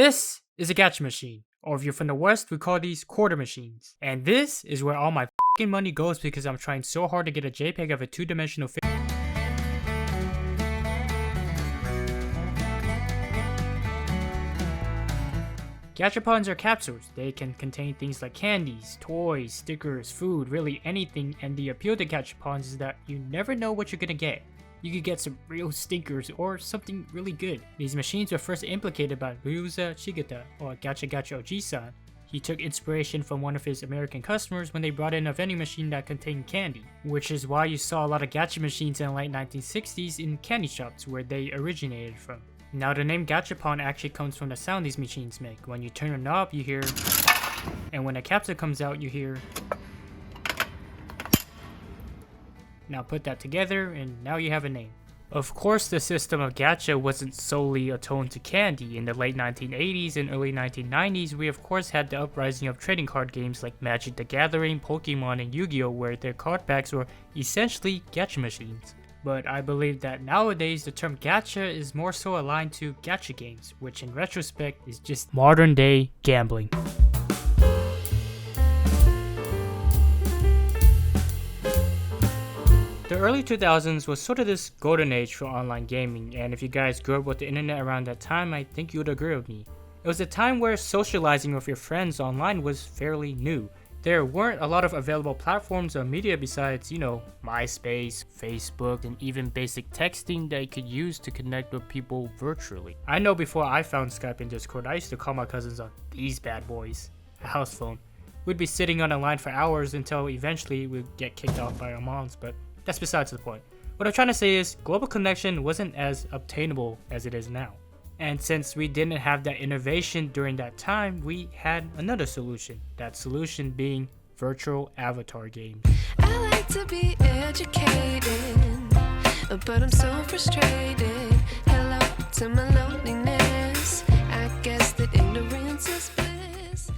This is a gacha machine, or if you're from the West, we call these quarter machines. And this is where all my f***ing money goes because I'm trying so hard to get a JPEG of a two-dimensional Gachapons are capsules. They can contain things like candies, toys, stickers, food, really anything, and the appeal to gachapons is that you never know what you're gonna get. You could get some real stinkers or something really good. These machines were first implicated by Ryuza Shigeta, or Gacha Gacha Oji-san. He took inspiration from one of his American customers when they brought in a vending machine that contained candy, which is why you saw a lot of gacha machines in the late 1960s in candy shops where they originated from. Now the name Gachapon actually comes from the sound these machines make. When you turn a knob you hear, and when a capsule comes out you hear. Now put that together and now you have a name. Of course the system of gacha wasn't solely attuned to candy. In the late 1980s and early 1990s we of course had the uprising of trading card games like Magic the Gathering, Pokemon, and Yu-Gi-Oh, where their card packs were essentially gacha machines. But I believe that nowadays the term gacha is more so aligned to gacha games, which in retrospect is just modern day gambling. The early 2000s was sort of this golden age for online gaming, and if you guys grew up with the internet around that time, I think you would agree with me. It was a time where socializing with your friends online was fairly new. There weren't a lot of available platforms or media besides, MySpace, Facebook, and even basic texting that you could use to connect with people virtually. I know before I found Skype and Discord, I used to call my cousins on these bad boys, a house phone. We'd be sitting on a line for hours until eventually we'd get kicked off by our moms, but that's besides the point. What I'm trying to say is, global connection wasn't as obtainable as it is now. And since we didn't have that innovation during that time, we had another solution. That solution being virtual avatar games. I like to be educated, but I'm so frustrated. Hello to my loneliness. I guess that ignorance is bliss.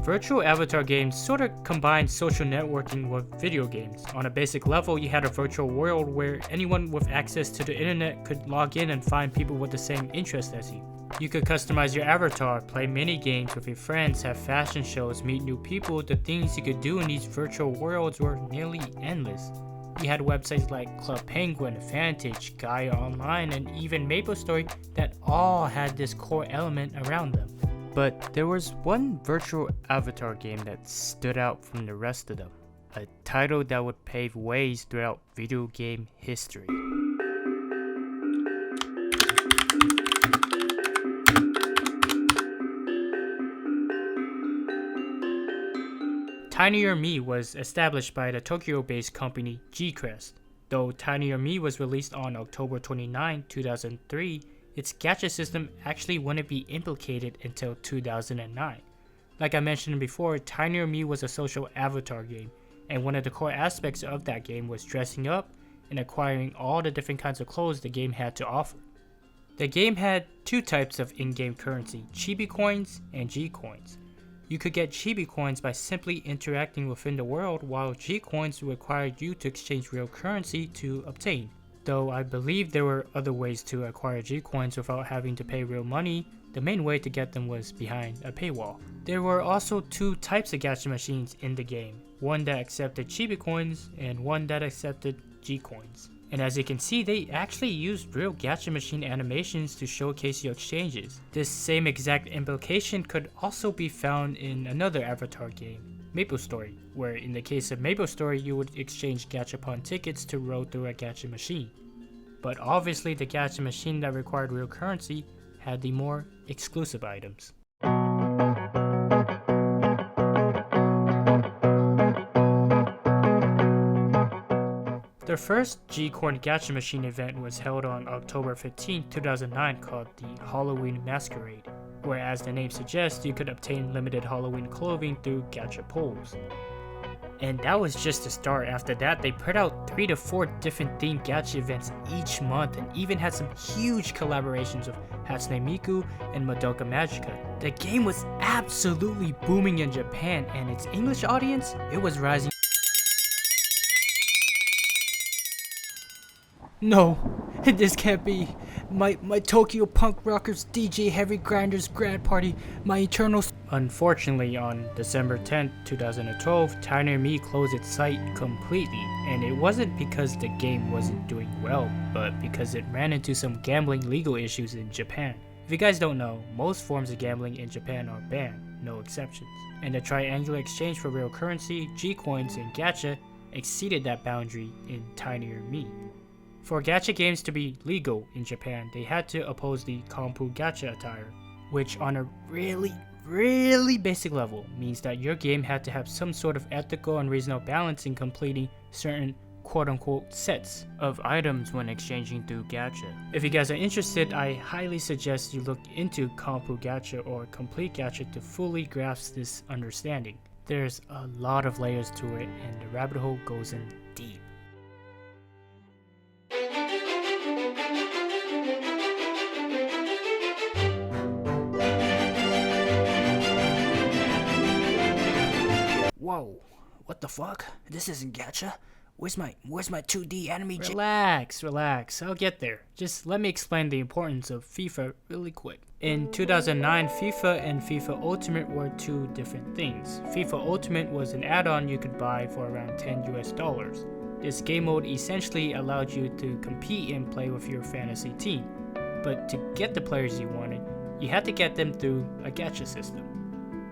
Virtual avatar games sort of combined social networking with video games. On a basic level, you had a virtual world where anyone with access to the internet could log in and find people with the same interests as you. You could customize your avatar, play mini games with your friends, have fashion shows, meet new people. The things you could do in these virtual worlds were nearly endless. You had websites like Club Penguin, Vantage, Gaia Online, and even MapleStory that all had this core element around them. But there was one virtual avatar game that stood out from the rest of them, a title that would pave ways throughout video game history. TinerMe was established by the Tokyo-based company G-Crest. Though TinerMe was released on October 29, 2003, its gacha system actually wouldn't be implicated until 2009. Like I mentioned before, TinerMe was a social avatar game, and one of the core aspects of that game was dressing up and acquiring all the different kinds of clothes the game had to offer. The game had two types of in-game currency, chibi coins and G coins. You could get chibi coins by simply interacting within the world, while G coins required you to exchange real currency to obtain. Though I believe there were other ways to acquire G-Coins without having to pay real money, the main way to get them was behind a paywall. There were also two types of gacha machines in the game, one that accepted Chibi Coins and one that accepted G-Coins. And as you can see, they actually used real gacha machine animations to showcase your exchanges. This same exact implication could also be found in another avatar game, MapleStory, where in the case of MapleStory you would exchange gachapon tickets to roll through a gacha machine. But obviously the gacha machine that required real currency had the more exclusive items. The first G-Coin gacha machine event was held on October 15, 2009 called the Halloween Masquerade, where as the name suggests, you could obtain limited Halloween clothing through gacha pulls. And that was just the start. After that, they put out 3 to 4 different themed gacha events each month and even had some huge collaborations with Hatsune Miku and Madoka Magica. The game was absolutely booming in Japan, and its English audience, it was rising. No, this can't be. my Tokyo punk rockers DJ heavy grinders grad party, my eternal. Unfortunately, on December 10th, 2012, TinerMe closed its site completely, and it wasn't because the game wasn't doing well, but because it ran into some gambling legal issues in Japan. If you guys don't know, most forms of gambling in Japan are banned, no exceptions. And the triangular exchange for real currency, G-coins, and Gacha exceeded that boundary in TinerMe. For Gacha games to be legal in Japan, they had to oppose the Kompu Gacha attire, which on a really basic level means that your game had to have some sort of ethical and reasonable balance in completing certain quote-unquote sets of items when exchanging through Gacha. If you guys are interested, I highly suggest you look into Kompu Gacha or Complete Gacha to fully grasp this understanding. There's a lot of layers to it, and the rabbit hole goes in deep. Whoa, what the fuck? This isn't Gacha. Where's my 2D anime? Relax, I'll get there. Just let me explain the importance of FIFA really quick. In 2009, FIFA and FIFA Ultimate were two different things. FIFA Ultimate was an add-on you could buy for around $10 US. This game mode essentially allowed you to compete and play with your fantasy team. But to get the players you wanted, you had to get them through a gacha system.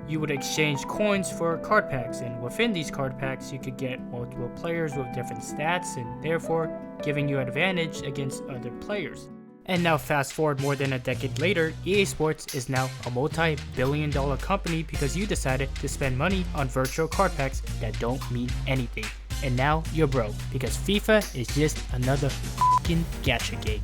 You would exchange coins for card packs, and within these card packs you could get multiple players with different stats and therefore giving you an advantage against other players. And now fast forward more than a decade later, EA Sports is now a multi-billion-dollar company because you decided to spend money on virtual card packs that don't mean anything. And now you're broke because FIFA is just another f***ing gacha game.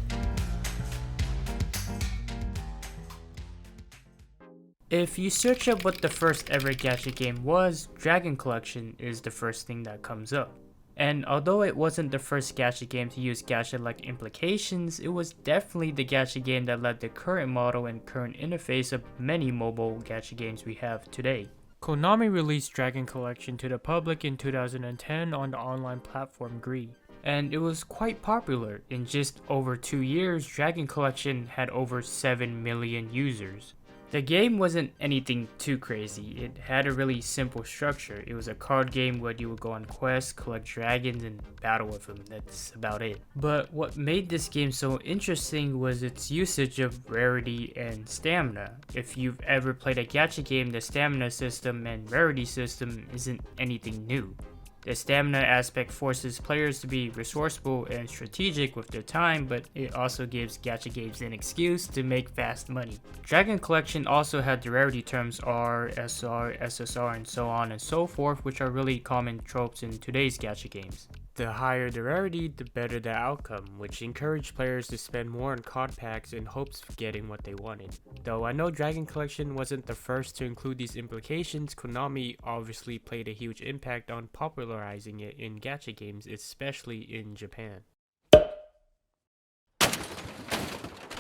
If you search up what the first ever gacha game was, Dragon Collection is the first thing that comes up. And although it wasn't the first gacha game to use gacha-like implications, it was definitely the gacha game that led the current model and current interface of many mobile gacha games we have today. Konami released Dragon Collection to the public in 2010 on the online platform Gree. And it was quite popular. In just over 2 years, Dragon Collection had over 7 million users. The game wasn't anything too crazy. It had a really simple structure. It was a card game where you would go on quests, collect dragons, and battle with them. That's about it. But what made this game so interesting was its usage of rarity and stamina. If you've ever played a gacha game, the stamina system and rarity system isn't anything new. The stamina aspect forces players to be resourceful and strategic with their time, but it also gives gacha games an excuse to make fast money. Dragon Collection also had the rarity terms R, SR, SSR, and so on and so forth, which are really common tropes in today's gacha games. The higher the rarity, the better the outcome, which encouraged players to spend more on card packs in hopes of getting what they wanted. Though I know Dragon Collection wasn't the first to include these implications, Konami obviously played a huge impact on popularizing it in gacha games, especially in Japan.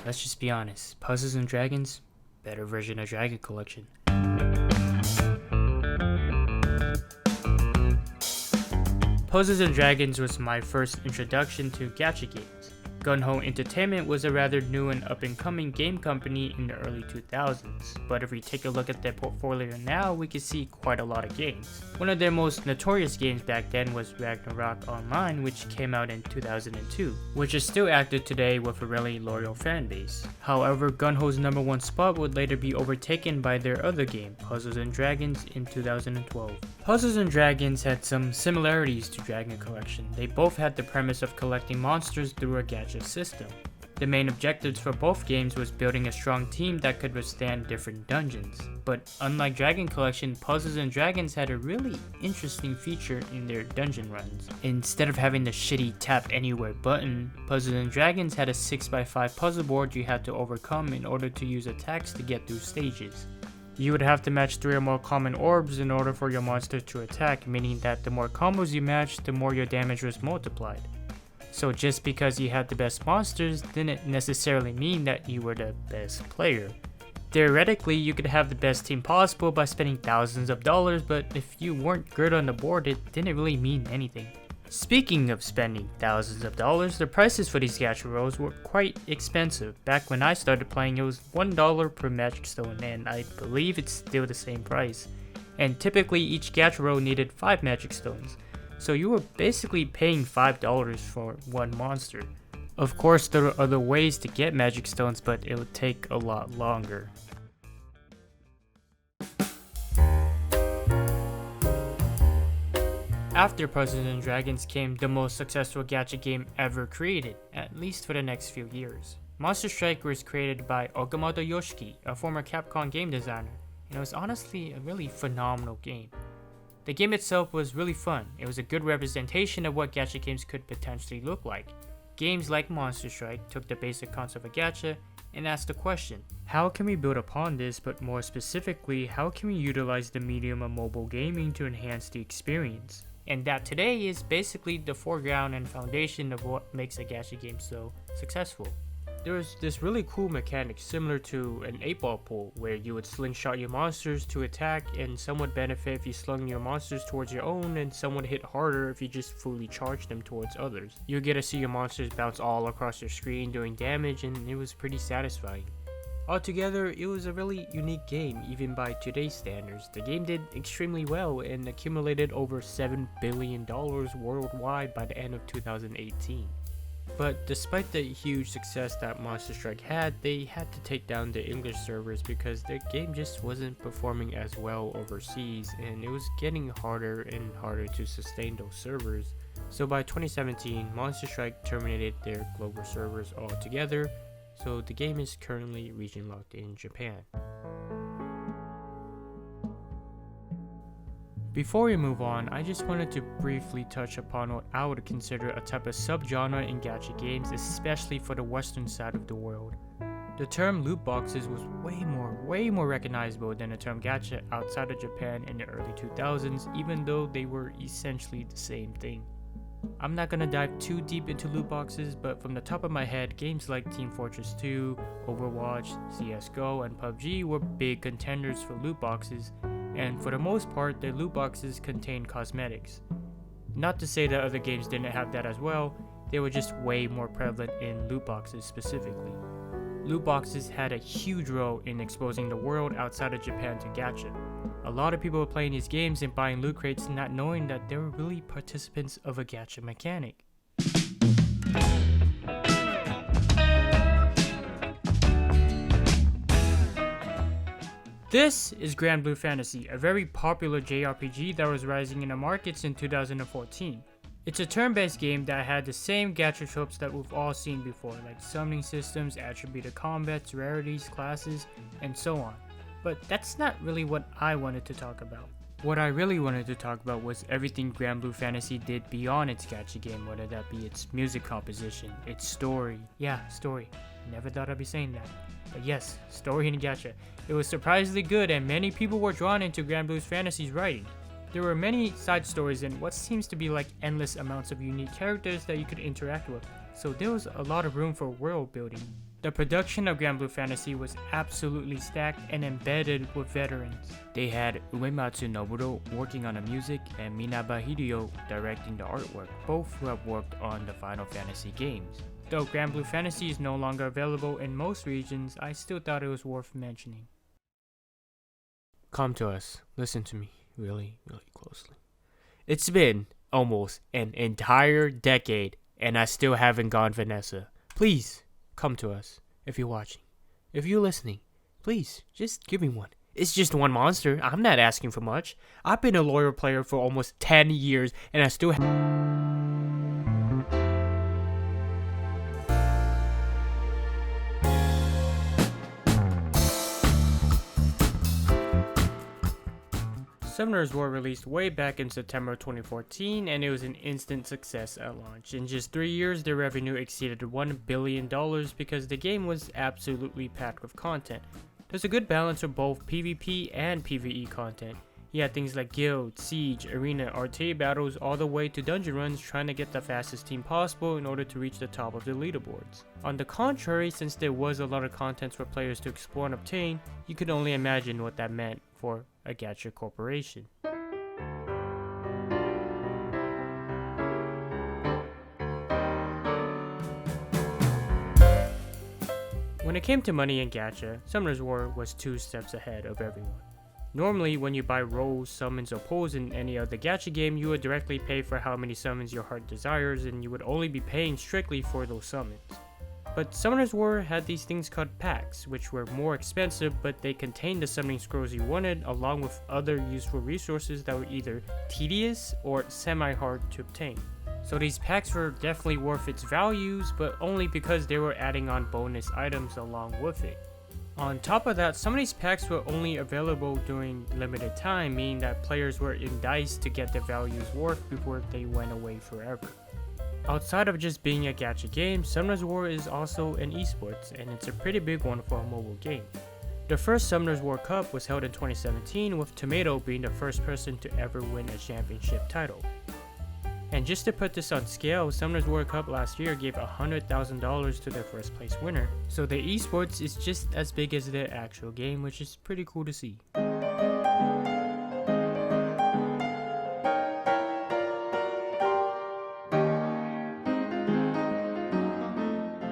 Let's just be honest, Puzzles and Dragons, better version of Dragon Collection. Puzzles and Dragons was my first introduction to gacha games. Gung-Ho Entertainment was a rather new and up-and-coming game company in the early 2000s, but if we take a look at their portfolio now, we can see quite a lot of games. One of their most notorious games back then was Ragnarok Online, which came out in 2002, which is still active today with a really loyal fan base. However, Gung-Ho's number one spot would later be overtaken by their other game, Puzzles and Dragons, in 2012. Puzzles and Dragons had some similarities to Dragon Collection. They both had the premise of collecting monsters through a gacha system. The main objectives for both games was building a strong team that could withstand different dungeons. But unlike Dragon Collection, Puzzles and Dragons had a really interesting feature in their dungeon runs. Instead of having the shitty tap anywhere button, Puzzles and Dragons had a 6x5 puzzle board you had to overcome in order to use attacks to get through stages. You would have to match 3 or more common orbs in order for your monster to attack, meaning that the more combos you matched, the more your damage was multiplied. So just because you had the best monsters didn't necessarily mean that you were the best player. Theoretically, you could have the best team possible by spending thousands of dollars, but if you weren't good on the board, it didn't really mean anything. Speaking of spending thousands of dollars, the prices for these gacha rolls were quite expensive. Back when I started playing, it was $1 per magic stone, and I believe it's still the same price. And typically each gacha roll needed 5 magic stones, so you were basically paying $5 for one monster. Of course, there are other ways to get magic stones, but it would take a lot longer. After Puzzles & Dragons came the most successful gacha game ever created, at least for the next few years. Monster Strike was created by Okamoto Yoshiki, a former Capcom game designer, and it was honestly a really phenomenal game. The game itself was really fun. It was a good representation of what gacha games could potentially look like. Games like Monster Strike took the basic concept of gacha and asked the question, how can we build upon this, but more specifically, how can we utilize the medium of mobile gaming to enhance the experience? And that today is basically the foreground and foundation of what makes a gacha game so successful. There was this really cool mechanic similar to an 8-ball pool where you would slingshot your monsters to attack, and some would benefit if you slung your monsters towards your own, and some would hit harder if you just fully charged them towards others. You get to see your monsters bounce all across your screen doing damage, and it was pretty satisfying. Altogether, it was a really unique game even by today's standards. The game did extremely well and accumulated over $7 billion worldwide by the end of 2018. But despite the huge success that Monster Strike had, they had to take down the English servers because the game just wasn't performing as well overseas, and it was getting harder and harder to sustain those servers. So by 2017, Monster Strike terminated their global servers altogether, so the game is currently region locked in Japan. Before we move on, I just wanted to briefly touch upon what I would consider a type of subgenre in gacha games, especially for the western side of the world. The term loot boxes was way more recognizable than the term gacha outside of Japan in the early 2000s, even though they were essentially the same thing. I'm not gonna dive too deep into loot boxes, but from the top of my head, games like Team Fortress 2, Overwatch, CSGO, and PUBG were big contenders for loot boxes, and for the most part, their loot boxes contained cosmetics. Not to say that other games didn't have that as well, they were just way more prevalent in loot boxes specifically. Loot boxes had a huge role in exposing the world outside of Japan to gacha. A lot of people were playing these games and buying loot crates not knowing that they were really participants of a gacha mechanic. This is Grand Blue Fantasy, a very popular JRPG that was rising in the markets in 2014. It's a turn-based game that had the same gacha tropes that we've all seen before, like summoning systems, attributed combats, rarities, classes, and so on. But that's not really what I wanted to talk about. What I really wanted to talk about was everything Grand Blue Fantasy did beyond its gacha game, whether that be its music composition, its story. Yeah, story. Never thought I'd be saying that. But yes, story in gacha. It was surprisingly good, and many people were drawn into Grand Blue Fantasy's writing. There were many side stories and what seems to be like endless amounts of unique characters that you could interact with, so there was a lot of room for world building. The production of Grand Blue Fantasy was absolutely stacked and embedded with veterans. They had Uematsu Nobuto working on the music and Minaba Hideo directing the artwork, both who have worked on the Final Fantasy games. Though Grand Blue Fantasy is no longer available in most regions, I still thought it was worth mentioning. Come to us, listen to me really closely. It's been almost an entire decade and I still haven't gone Vanessa. Please, come to us if you're watching. If you're listening, please, just give me one. It's just one monster. I'm not asking for much. I've been a loyal player for almost 10 years and I still Summoners were released way back in September 2014, and it was an instant success at launch. In just 3 years, their revenue exceeded $1 billion because the game was absolutely packed with content. There's a good balance of both PvP and PvE content. You had things like guild, siege, arena, arcade battles, all the way to dungeon runs trying to get the fastest team possible in order to reach the top of the leaderboards. On the contrary, since there was a lot of content for players to explore and obtain, you could only imagine what that meant for a gacha corporation. When it came to money in Gacha, Summoner's War was 2 steps ahead of everyone. Normally, when you buy rolls, summons, or pulls in any other Gacha game, you would directly pay for how many summons your heart desires, and you would only be paying strictly for those summons. But Summoner's War had these things called packs, which were more expensive, but they contained the summoning scrolls you wanted, along with other useful resources that were either tedious or semi-hard to obtain. So these packs were definitely worth its values, but only because they were adding on bonus items along with it. On top of that, some of these packs were only available during limited time, meaning that players were in dice to get their values worth before they went away forever. Outside of just being a gacha game, Summoner's War is also an esports, and it's a pretty big one for a mobile game. The first Summoner's War Cup was held in 2017, with Tomato being the first person to ever win a championship title. And just to put this on scale, Summoner's War Cup last year gave $100,000 to their first place winner. So the esports is just as big as the actual game, which is pretty cool to see.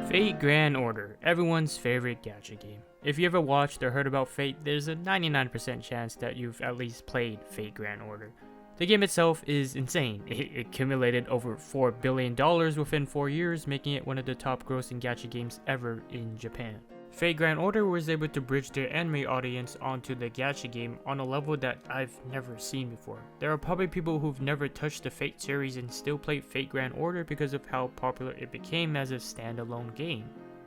Fate Grand Order, everyone's favorite gacha game. If you ever watched or heard about Fate, there's a 99% chance that you've at least played Fate Grand Order. The game itself is insane. It accumulated over $4 billion within 4 years, making it one of the top grossing gacha games ever in Japan. Fate Grand Order was able to bridge their anime audience onto the gacha game on a level that I've never seen before. There are probably people who've never touched the Fate series and still play Fate Grand Order because of how popular it became as a standalone game.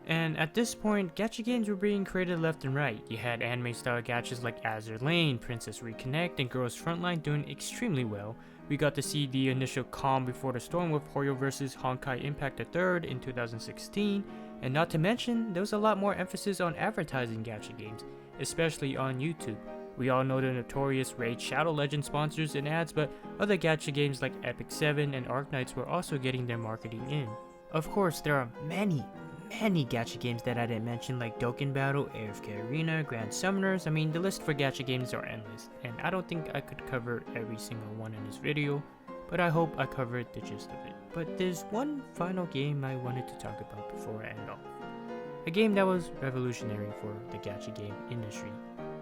And at this point, gacha games were being created left and right. You had anime-style gachas like Azur Lane, Princess Reconnect, and Girls Frontline doing extremely well. We got to see the initial calm before the storm with Hoyoverse's Honkai Impact 3rd in 2016, and not to mention, there was a lot more emphasis on advertising gacha games, especially on YouTube. We all know the notorious Raid Shadow Legends sponsors and ads, but other gacha games like Epic 7 and Arknights were also getting their marketing in. Of course, there are many gacha games that I didn't mention, like Dokkan Battle, AFK Arena, Grand Summoners. I mean, the list for gacha games are endless, and I don't think I could cover every single one in this video, but I hope I covered the gist of it. But there's one final game I wanted to talk about before I end off. A game that was revolutionary for the gacha game industry,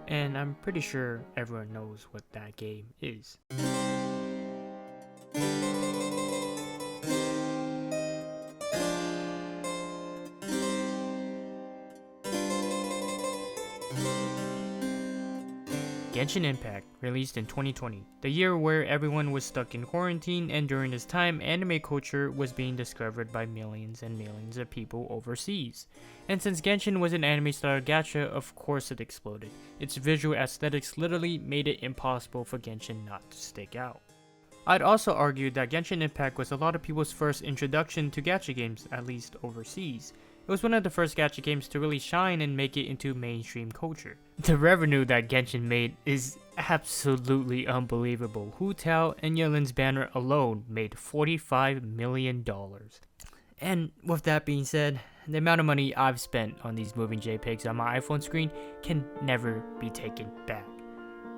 and I'm pretty sure everyone knows what that game is. Genshin Impact, released in 2020, the year where everyone was stuck in quarantine, and during this time, anime culture was being discovered by millions and millions of people overseas. And since Genshin was an anime-style gacha, of course it exploded. Its visual aesthetics literally made it impossible for Genshin not to stick out. I'd also argue that Genshin Impact was a lot of people's first introduction to gacha games, at least overseas. It was one of the first gacha games to really shine and make it into mainstream culture. The revenue that Genshin made is absolutely unbelievable. Hu Tao and Yelin's banner alone made $45 million. And with that being said, the amount of money I've spent on these moving JPEGs on my iPhone screen can never be taken back.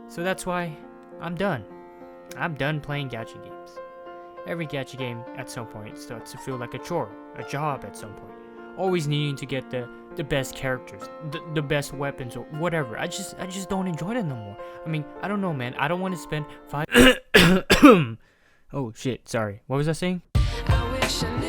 So that's why I'm done. I'm done playing gacha games. Every gacha game at some point starts to feel like a chore, a job at some point. Always needing to get the best characters, the best weapons, or whatever. I just don't enjoy it no more. I mean, I don't know, man. I don't want to spend 5 oh shit, sorry. What was I saying? I wish I knew